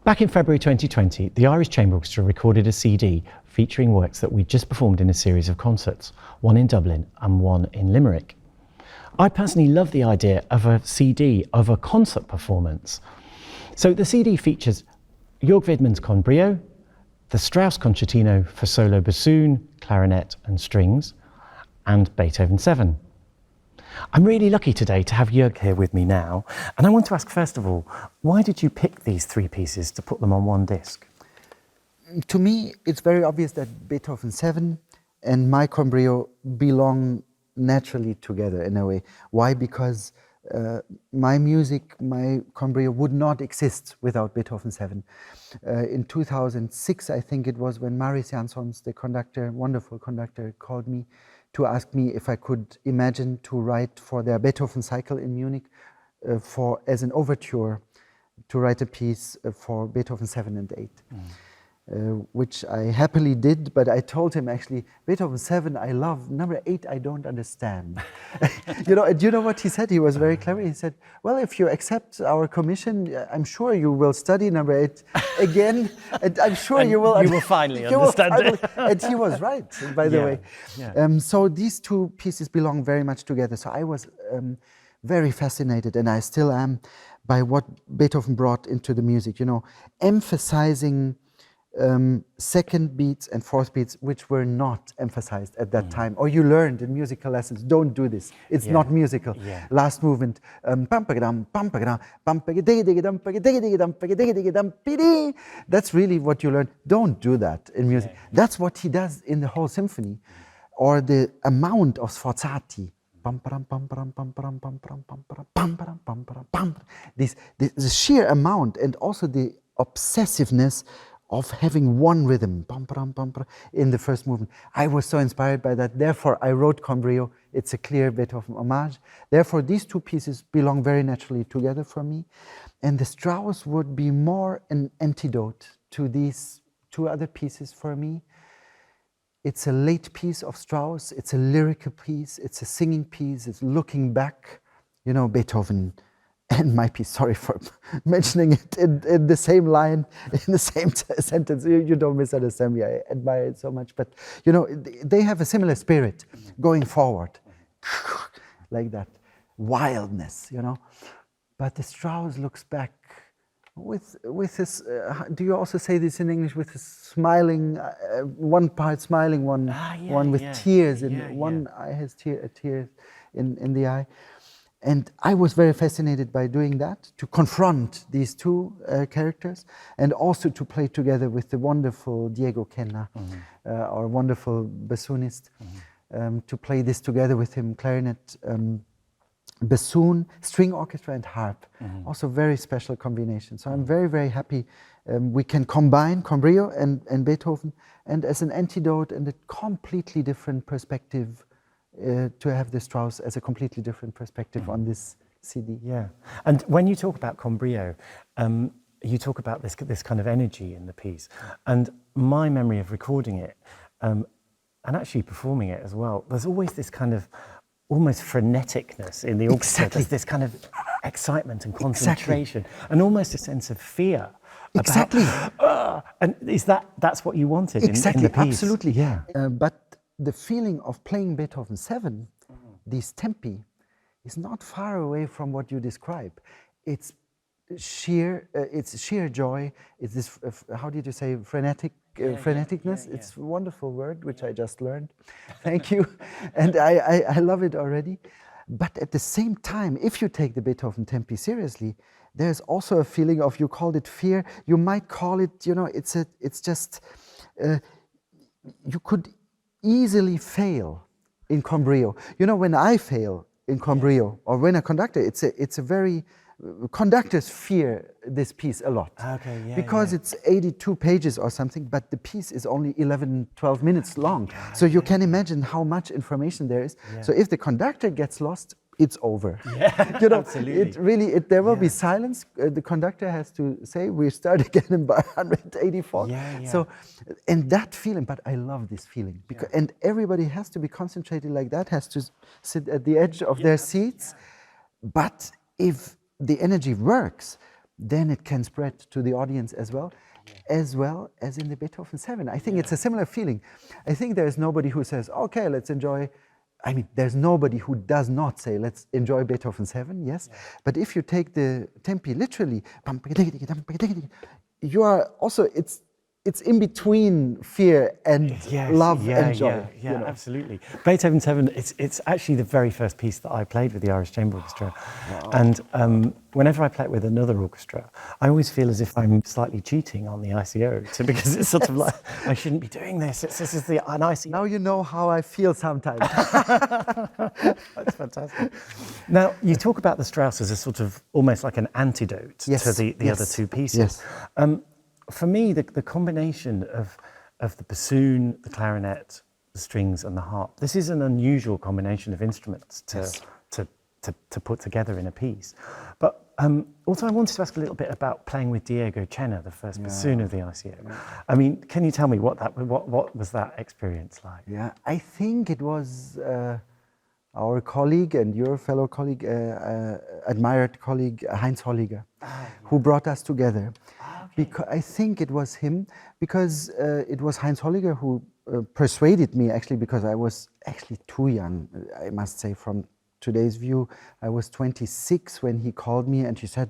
Back in February 2020, the Irish Chamber Orchestra recorded a CD featuring works that we'd just performed in a series of concerts, one in Dublin and one in Limerick. I personally love the idea of a CD of a concert performance. So the CD features Jörg Widmann's Brio, the Strauss Concertino for solo bassoon, clarinet and strings, and Beethoven 7. I'm really lucky today to have Jörg here with me now, and I want to ask first of all, why did you pick these three pieces to put them on one disc? To me, it's very obvious that Beethoven 7 and my Brio belong naturally together in a way. Why? Because my music, my Brio would not exist without Beethoven 7. In 2006, I think it was, when Maris Jansons, the conductor, wonderful conductor, called me to ask me if I could imagine to write for their Beethoven cycle in Munich as an overture, to write a piece for Beethoven 7 and 8. Which I happily did, but I told him actually, Beethoven 7 I love, number 8 I don't understand. Do you know what he said? He was very clever. He said, well, if you accept our commission, I'm sure you will study number 8 again, and I'm sure you will finally understand it. And he was right, by the way. Yeah. So these two pieces belong very much together. So I was very fascinated, and I still am, by what Beethoven brought into the music, emphasizing second beats and fourth beats, which were not emphasized at that time, or you learned in musical lessons, don't do this, it's not musical. Last movement, that's really what you learn. Don't do that in music. That's what he does in the whole symphony, or the amount of sforzati. The sheer amount, and also the obsessiveness of having one rhythm in the first movement. I was so inspired by that. Therefore, I wrote Brio. It's a clear Beethoven homage. Therefore, these two pieces belong very naturally together for me. And the Strauss would be more an antidote to these two other pieces for me. It's a late piece of Strauss. It's a lyrical piece. It's a singing piece. It's looking back. Beethoven and my piece, sorry for mentioning it in the same line, in the same sentence. You don't misunderstand me, I admire it so much. But, they have a similar spirit going forward, like that, wildness, But the Strauss looks back with his, do you also say this in English, with his smiling, one part smiling, one with tears, and one eye has tears in the eye. And I was very fascinated by doing that, to confront these two characters, and also to play together with the wonderful Diego Kenna, our wonderful bassoonist, to play this together with him, clarinet, bassoon, string orchestra and harp. Also very special combination. So I'm very, very happy we can combine Brio and Beethoven, and as an antidote and a completely different perspective, to have the Strauss as a completely different perspective on this CD. Yeah, and when you talk about Brio, you talk about this kind of energy in the piece, and my memory of recording it and actually performing it as well, there's always this kind of almost freneticness in the orchestra. There's this kind of excitement and concentration, and almost a sense of fear. And that's what you wanted in the piece? Absolutely, yeah. But the feeling of playing Beethoven 7, these tempi, is not far away from what you describe. It's sheer joy. It's this, how did you say, freneticness? It's a wonderful word, which I just learned. Thank you. And I love it already. But at the same time, if you take the Beethoven tempi seriously, there's also a feeling of, you called it fear, you might call it, it's just, you could easily fail in Brio. When I fail in Brio, or when a conductor, it's a very, conductors fear this piece a lot. Because it's 82 pages or something, but the piece is only 11, 12 minutes long. So you can imagine how much information there is. So if the conductor gets lost, it's over. Absolutely. There will be silence. The conductor has to say, we start again in bar 184. So, and that feeling, but I love this feeling, because and everybody has to be concentrated like that, has to sit at the edge of their seats. But if the energy works, then it can spread to the audience as well as in the Beethoven 7. I think it's a similar feeling. I think there's nobody who says, okay, let's enjoy. I mean, there's nobody who does not say, let's enjoy Beethoven 7, yes? But if you take the tempi literally, you are also, it's in between fear and love and joy. Yeah, you know? Absolutely. Beethoven 7, it's actually the very first piece that I played with the Irish Chamber Orchestra. And whenever I play it with another orchestra, I always feel as if I'm slightly cheating on the ICO, because it's sort of like, I shouldn't be doing this. This is an ICO. Now you know how I feel sometimes. That's fantastic. Now, you talk about the Strauss as a sort of almost like an antidote to the other two pieces. Yes. For me, the combination of the bassoon, the clarinet, the strings and the harp, this is an unusual combination of instruments to put together in a piece. But also I wanted to ask a little bit about playing with Diego Cena, the first bassoon of the ICO. I mean, can you tell me what was that experience like? Yeah, I think it was our colleague and your fellow colleague, admired colleague, Heinz Holliger, who brought us together. Because I think it was him, because it was Heinz Holliger who persuaded me, actually, because I was actually too young, I must say, from today's view. I was 26 when he called me and he said,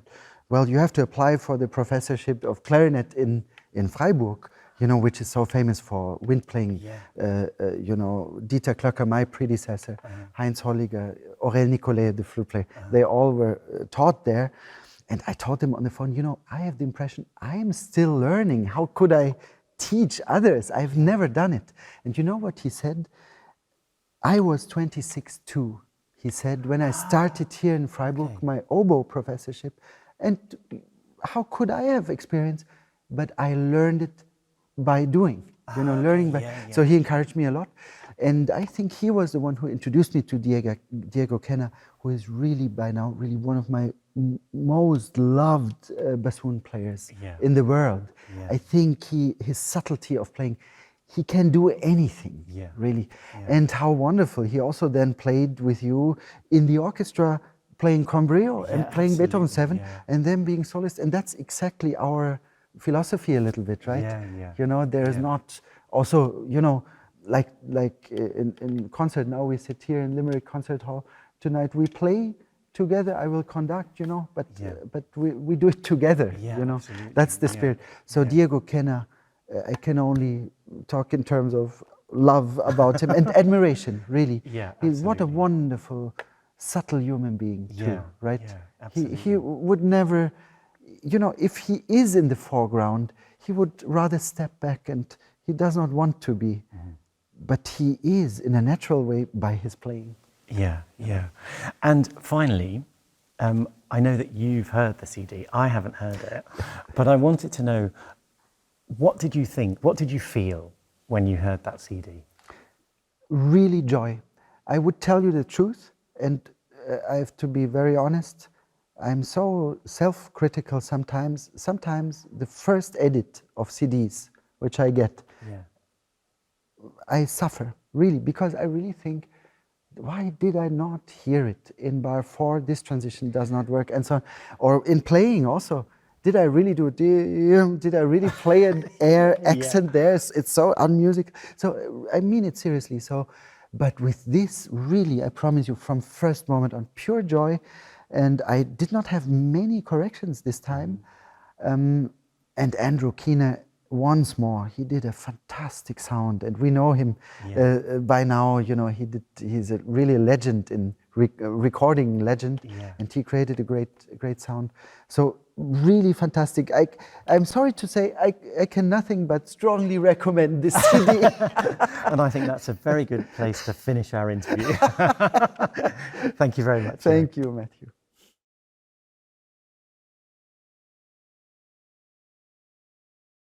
well, you have to apply for the professorship of clarinet in Freiburg, you know, which is so famous for wind playing. You know, Dieter Klöcker, my predecessor, Heinz Holliger, Aurel Nicolet, the flute player, they all were taught there. And I told him on the phone, you know, I have the impression I am still learning. How could I teach others? I've never done it. And you know what he said? I was 26 too. He said, when I started here in Freiburg, my oboe professorship, and how could I have experience? But I learned it by doing, you know, learning by. So he encouraged me a lot. And I think he was the one who introduced me to Diego Cena, who is really by now really one of my most loved bassoon players in the world. I think his subtlety of playing, he can do anything, really. And how wonderful. He also then played with you in the orchestra, playing Brio and playing Beethoven 7, and then being soloist. And that's exactly our philosophy a little bit, right? You know, there's not also, you know, like in concert, now we sit here in Limerick Concert Hall tonight, we play together, I will conduct, you know, but we do it together, you know. Absolutely. That's the spirit. So Diego Cena, I can only talk in terms of love about him and admiration, really. What a wonderful, subtle human being too, right? He would never, you know, if he is in the foreground, he would rather step back, and he does not want to be. But he is, in a natural way, by his playing. And finally, I know that you've heard the CD. I haven't heard it. But I wanted to know, what did you think? What did you feel when you heard that CD? Really joy. I would tell you the truth, and I have to be very honest. I'm so self-critical sometimes. Sometimes the first edit of CDs, which I get, I suffer, really, because I really think, why did I not hear it in bar 4? This transition does not work, and so on. Or in playing also, did I really do it? Did I really play an air accent there? It's so unmusic. So I mean it seriously. So, but with this, really, I promise you, from first moment on, pure joy. And I did not have many corrections this time. And Andrew Keener, once more, he did a fantastic sound, and we know him by now. You know, he's really a legend in recording legend, and he created a great sound. So really fantastic. I'm sorry to say, I can nothing but strongly recommend this CD. And I think that's a very good place to finish our interview. Thank you very much. Thank you, Matthew.